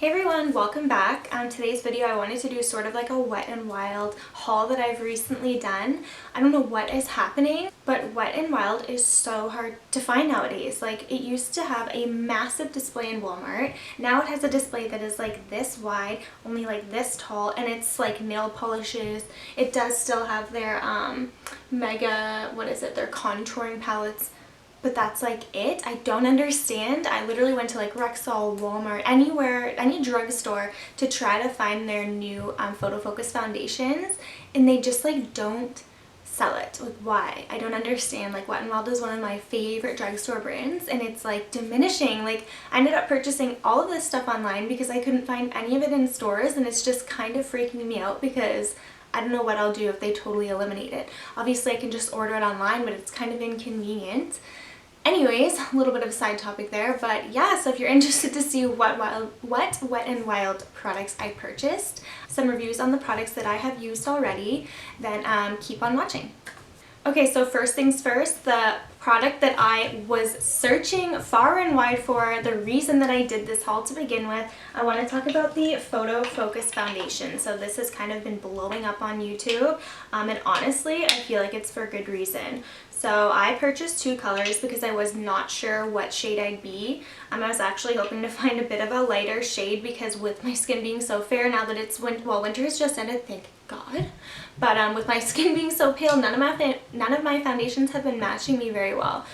Hey everyone, welcome back. Today's video I wanted to do sort of like a Wet n Wild haul that I've recently done. I don't know what is happening, but Wet n Wild is so hard to find nowadays. Like, it used to have a massive display in Walmart. Now it has a display that is like this wide, only like this tall, and it's like nail polishes. It does still have their their contouring palettes. But that's like it. I don't understand. I literally went to like Rexall, Walmart, anywhere, any drugstore to try to find their new photo focus foundations, and they just like don't sell it. Like, why? I don't understand. Like, Wet n Wild is one of my favorite drugstore brands, and it's like diminishing. Like, I ended up purchasing all of this stuff online because I couldn't find any of it in stores, and it's just kind of freaking me out because I don't know what I'll do if they totally eliminate it. Obviously I can just order it online, but it's kind of inconvenient. Anyways, a little bit of a side topic there, but yeah, so if you're interested to see what Wet n Wild products I purchased, some reviews on the products that I have used already, then keep on watching. Okay, so first things first, the product that I was searching far and wide for, the reason that I did this haul to begin with, I want to talk about the Photo Focus Foundation. So this has kind of been blowing up on YouTube, and honestly, I feel like it's for good reason. So I purchased two colors because I was not sure what shade I'd be. I was actually hoping to find a bit of a lighter shade because with my skin being so fair now that it's winter has just ended, thank God. But with my skin being so pale, none of my foundations have been matching me very well.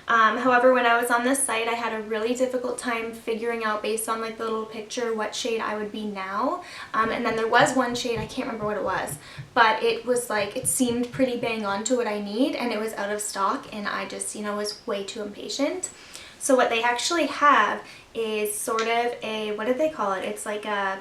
However, when I was on this site, I had a really difficult time figuring out based on like the little picture what shade I would be now. And then there was one shade, I can't remember what it was, but it was like, it seemed pretty bang on to what I need, and it was out of stock, and I just, was way too impatient. So what they actually have is sort of a, what did they call it? It's like a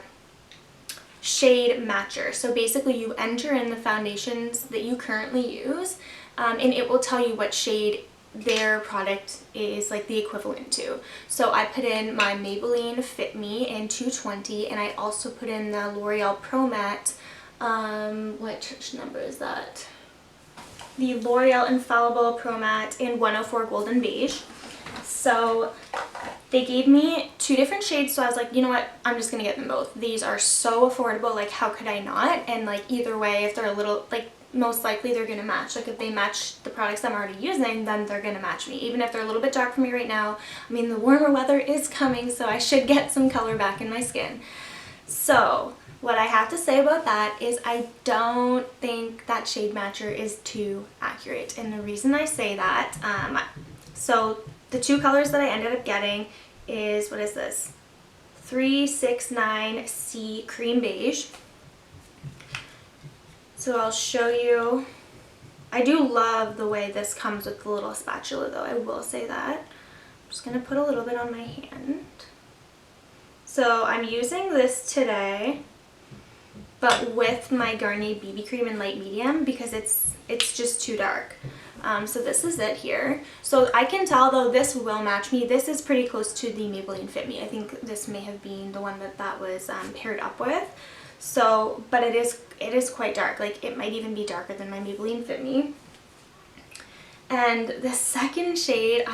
shade matcher. So basically you enter in the foundations that you currently use, and it will tell you what shade their product is like the equivalent to. So I put in my Maybelline Fit Me in 220, and I also put in the L'Oreal Pro Matte, which number is that? The L'Oreal Infallible Pro Matte in 104 Golden Beige. So they gave me two different shades, so I was like, you know what, I'm just gonna get them both. These are so affordable, like how could I not? And like either way, if they're a little, like most likely they're gonna match. Like if they match the products I'm already using, then they're gonna match me. Even if they're a little bit dark for me right now, I mean the warmer weather is coming, so I should get some color back in my skin. So what I have to say about that is I don't think that shade matcher is too accurate. And the reason I say that, so the two colors that I ended up getting is, what is this? 369C Cream Beige. So I'll show you. I do love the way this comes with the little spatula though, I will say that. I'm just going to put a little bit on my hand. So I'm using this today, but with my Garnier BB cream in light medium because it's just too dark. So this is it here. So I can tell though this will match me. This is pretty close to the Maybelline Fit Me. I think this may have been the one that was paired up with. So, but it is quite dark. Like it might even be darker than my Maybelline Fit Me. And the second shade,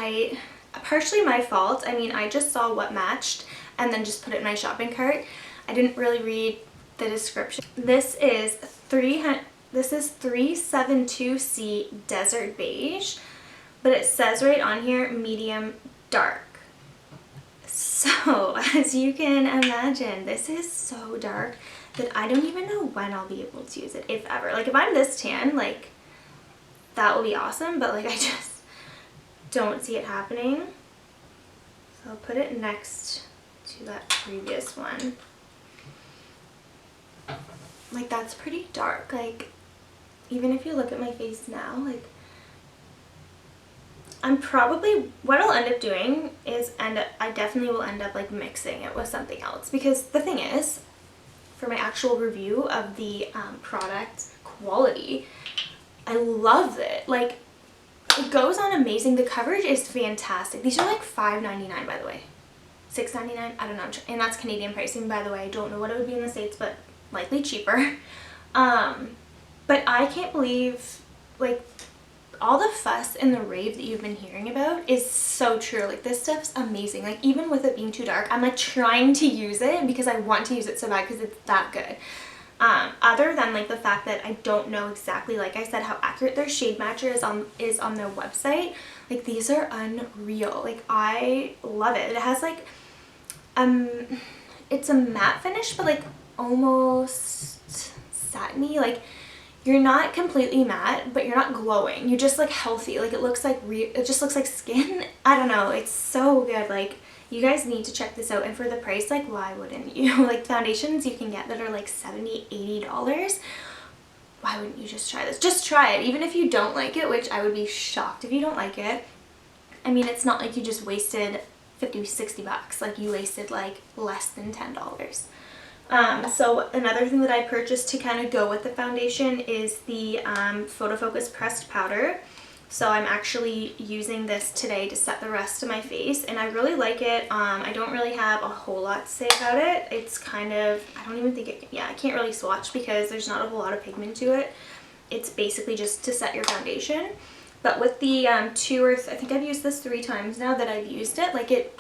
partially my fault. I mean, I just saw what matched and then just put it in my shopping cart. I didn't really read the description. This is 372C Desert Beige, but it says right on here medium dark. So as you can imagine, this is so dark that I don't even know when I'll be able to use it, if ever. Like if I'm this tan, like that will be awesome, but like I just don't see it happening. So I'll put it next to that previous one. Like that's pretty dark. Like even if you look at my face now, like I'm probably, what I'll end up doing is I definitely will end up like mixing it with something else, because the thing is, for my actual review of the product quality, I love it. Like it goes on amazing. The coverage is fantastic. These are like $5.99 by the way. $6.99, I don't know, and that's Canadian pricing by the way. I don't know what it would be in the States, but likely cheaper. But I can't believe, like, all the fuss and the rave that you've been hearing about is so true. Like, this stuff's amazing. Like, even with it being too dark, I'm like trying to use it because I want to use it so bad because it's that good. Other than like the fact that I don't know exactly, like I said, how accurate their shade matcher is on their website. Like, these are unreal. Like, I love it. It has like it's a matte finish, but like almost satiny. Like, you're not completely matte, but you're not glowing. You're just like healthy. Like, it looks like it just looks like skin. I don't know. It's so good. Like, you guys need to check this out. And for the price, like, why wouldn't you? Like, foundations you can get that are like $70-$80. Why wouldn't you just try this? Just try it. Even if you don't like it, which I would be shocked if you don't like it. I mean, it's not like you just wasted $50-$60. Like, you wasted like less than $10. So another thing that I purchased to kind of go with the foundation is the Photo Focus pressed powder. So I'm actually using this today to set the rest of my face, and I really like it. I don't really have a whole lot to say about it. It's kind of, I don't even think it, yeah, I can't really swatch because there's not a whole lot of pigment to it. It's basically just to set your foundation. But with the I think I've used this 3 times now that I've used it, like it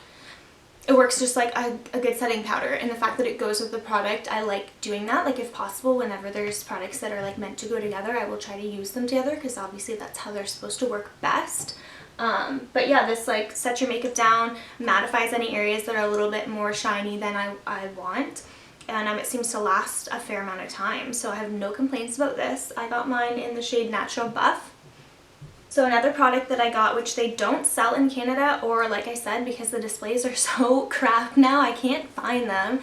works just like a good setting powder, and the fact that it goes with the product, I like doing that. Like, if possible, whenever there's products that are like meant to go together, I will try to use them together because obviously that's how they're supposed to work best. But yeah, this like sets your makeup down, mattifies any areas that are a little bit more shiny than I want, and it seems to last a fair amount of time, so I have no complaints about this. I got mine in the shade Natural Buff. So another product that I got, which they don't sell in Canada, or like I said, because the displays are so crap now, I can't find them.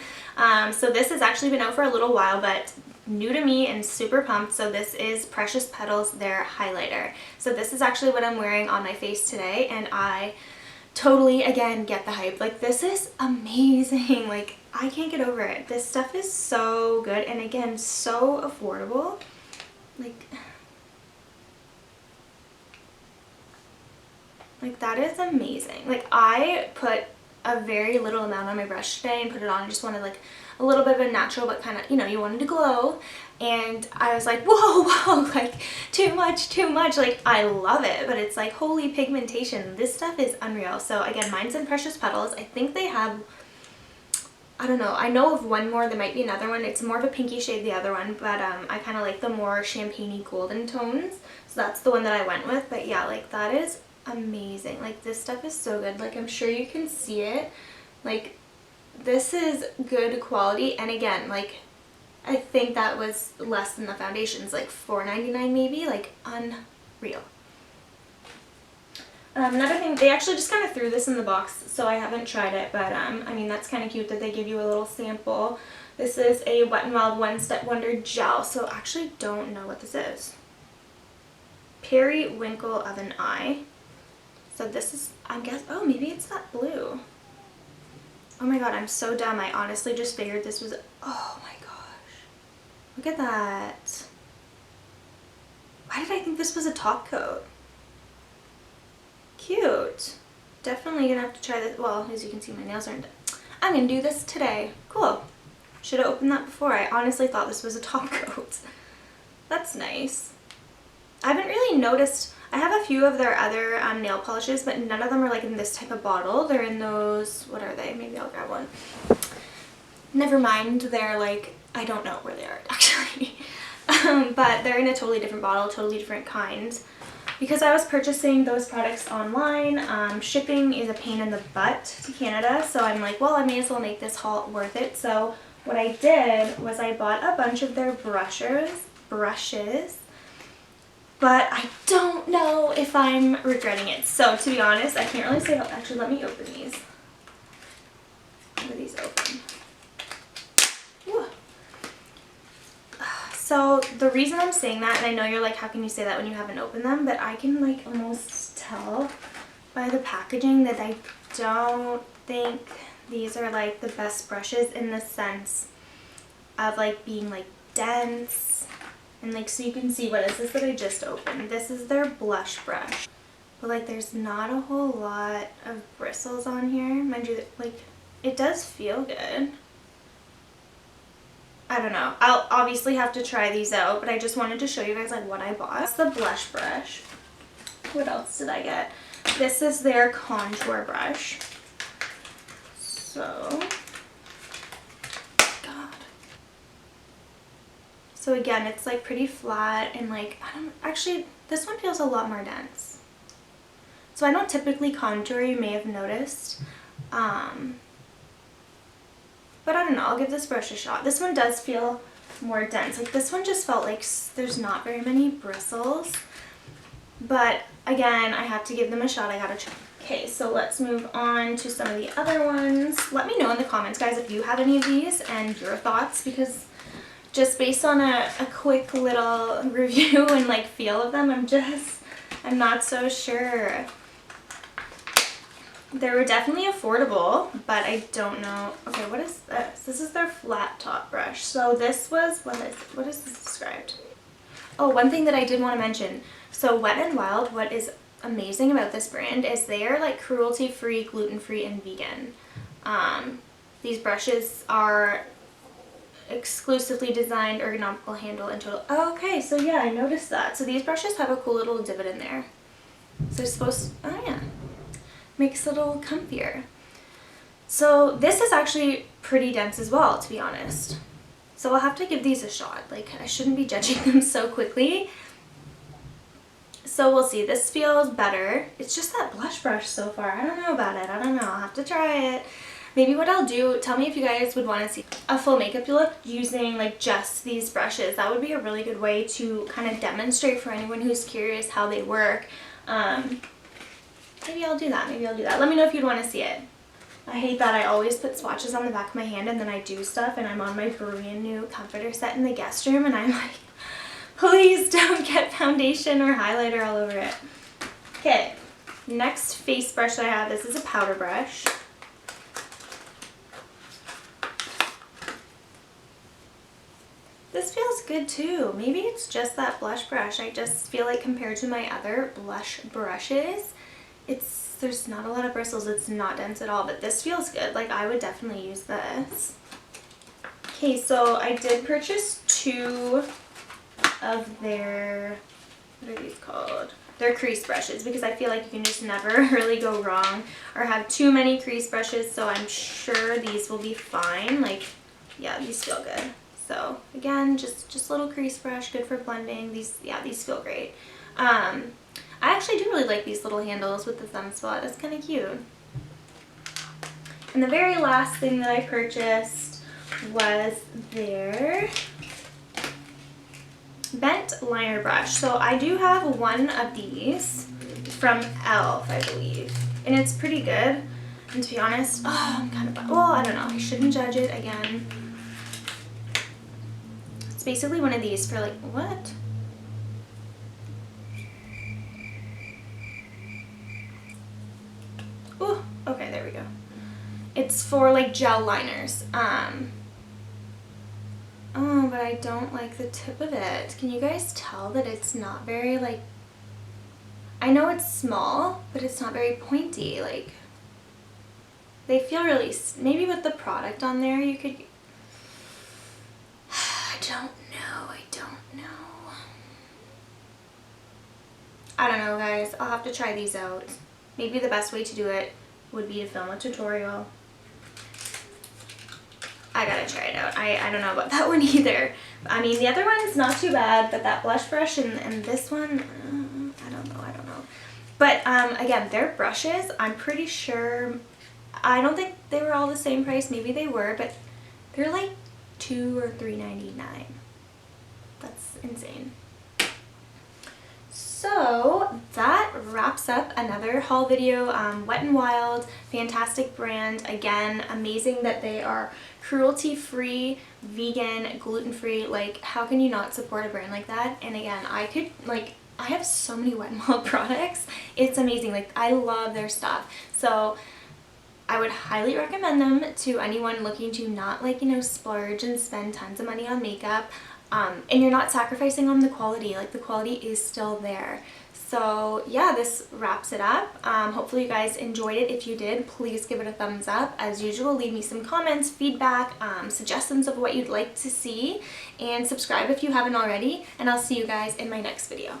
So this has actually been out for a little while, but new to me and super pumped. So this is Precious Petals, their highlighter. So this is actually what I'm wearing on my face today, and I totally, again, get the hype. Like, this is amazing. Like, I can't get over it. This stuff is so good, and again, so affordable. Like, that is amazing. Like, I put a very little amount on my brush today and put it on. I just wanted like a little bit of a natural, but kind of, you know, you wanted to glow. And I was like, whoa, like too much. Like, I love it, but it's like, holy pigmentation. This stuff is unreal. So again, mine's in Precious Petals. I think they have, I don't know, I know of one more, there might be another one. It's more of a pinky shade, the other one, but I kind of like the more champagne-y golden tones. So that's the one that I went with. But yeah, like, that is amazing. Like, this stuff is so good. Like, I'm sure you can see it. Like, this is good quality, and again, like, I think that was less than the foundations, like $4.99 maybe. Like, unreal. Another thing, they actually just kind of threw this in the box, so I haven't tried it, but I mean, that's kind of cute that they give you a little sample. This is a Wet n Wild One Step Wonder gel, so I actually don't know what this is. Periwinkle of an Eye. So this is, I guess, oh, maybe it's that blue. Oh my god, I'm so dumb. I honestly just figured this was, oh my gosh. Look at that. Why did I think this was a top coat? Cute. Definitely gonna have to try this. Well, as you can see, my nails aren't done. I'm gonna do this today. Cool. Should have opened that before. I honestly thought this was a top coat. That's nice. I haven't really noticed. I have a few of their other nail polishes, but none of them are like in this type of bottle. They're in those, what are they? Maybe I'll grab one. Never mind, they're like, I don't know where they are actually. But they're in a totally different bottle, totally different kind. Because I was purchasing those products online, shipping is a pain in the butt to Canada, so I'm like, well, I may as well make this haul worth it. So what I did was I bought a bunch of their brushes, but I don't know if I'm regretting it. So to be honest, I can't really say, actually let me open these. How are these open? Whew. So the reason I'm saying that, and I know you're like, how can you say that when you haven't opened them, but I can like almost tell by the packaging that I don't think these are like the best brushes in the sense of like being like dense. And like, so you can see, what is this that I just opened? This is their blush brush. But like, there's not a whole lot of bristles on here. Mind you, like, it does feel good. I don't know. I'll obviously have to try these out, but I just wanted to show you guys like what I bought. It's the blush brush. what else did I get? This is their contour brush. So, God. So again, it's like pretty flat and like, actually, this one feels a lot more dense. So I don't typically contour, you may have noticed. But I don't know, I'll give this brush a shot. This one does feel more dense. Like this one just felt like there's not very many bristles. But again, I have to give them a shot. I gotta try. Okay, so let's move on to some of the other ones. Let me know in the comments, guys, if you have any of these and your thoughts, because just based on a quick little review and like feel of them, I'm not so sure. They were definitely affordable, but I don't know. Okay, what is this? This is their flat top brush. So this was, what is this described? Oh, one thing that I did want to mention. So Wet n Wild, what is amazing about this brand is they are like cruelty-free, gluten-free, and vegan. These brushes are exclusively designed, ergonomical handle, and total. Oh, okay, so yeah, I noticed that. So these brushes have a cool little divot in there. So they're supposed to, oh yeah, makes it a little comfier. So this is actually pretty dense as well, to be honest. So I'll have to give these a shot. Like, I shouldn't be judging them so quickly. So we'll see. This feels better. It's just that blush brush so far. I don't know about it. I don't know. I'll have to try it. Maybe what I'll do, tell me if you guys would want to see a full makeup look using like just these brushes. That would be a really good way to kind of demonstrate for anyone who's curious how they work. Maybe I'll do that. Maybe I'll do that. Let me know if you'd want to see it. I hate that I always put swatches on the back of my hand and then I do stuff and I'm on my brand new comforter set in the guest room and I'm like, please don't get foundation or highlighter all over it. Okay, next face brush that I have, this is a powder brush. This feels good too. Maybe it's just that blush brush. I just feel like compared to my other blush brushes, there's not a lot of bristles. It's not dense at all, but this feels good. Like I would definitely use this. Okay, so I did purchase 2 of their, what are these called? They're crease brushes because I feel like you can just never really go wrong or have too many crease brushes, so I'm sure these will be fine. Like, yeah, these feel good. So again, just a little crease brush, good for blending. These feel great. I actually do really like these little handles with the thumb spot. That's kind of cute. And the very last thing that I purchased was their bent liner brush. So I do have one of these from e.l.f., I believe, and it's pretty good. And to be honest, I'm kind of, well, I don't know, I shouldn't judge it again. It's basically one of these for like, what? Ooh, okay, there we go. It's for like gel liners. Oh, but I don't like the tip of it. Can you guys tell that it's not very like, I know it's small, but it's not very pointy. Like, they feel really, maybe with the product on there you could, I don't know guys, I'll have to try these out. Maybe the best way to do it would be to film a tutorial. I gotta try it out. I don't know about that one either. I mean, the other one's not too bad, but that blush brush and this one, I don't know. But again, their brushes, I'm pretty sure, I don't think they were all the same price. Maybe they were, but they're like $2 or $3.99. That's insane. So that wraps up another haul video. Wet n Wild, fantastic brand. Again, amazing that they are cruelty-free, vegan, gluten-free. Like, how can you not support a brand like that? And again, I have so many Wet n Wild products. It's amazing. Like, I love their stuff. So I would highly recommend them to anyone looking to not, like, you know, splurge and spend tons of money on makeup. And you're not sacrificing on the quality. Like, the quality is still there. So yeah, this wraps it up. Hopefully you guys enjoyed it. If you did, please give it a thumbs up. As usual, leave me some comments, feedback, suggestions of what you'd like to see, and subscribe if you haven't already, and I'll see you guys in my next video.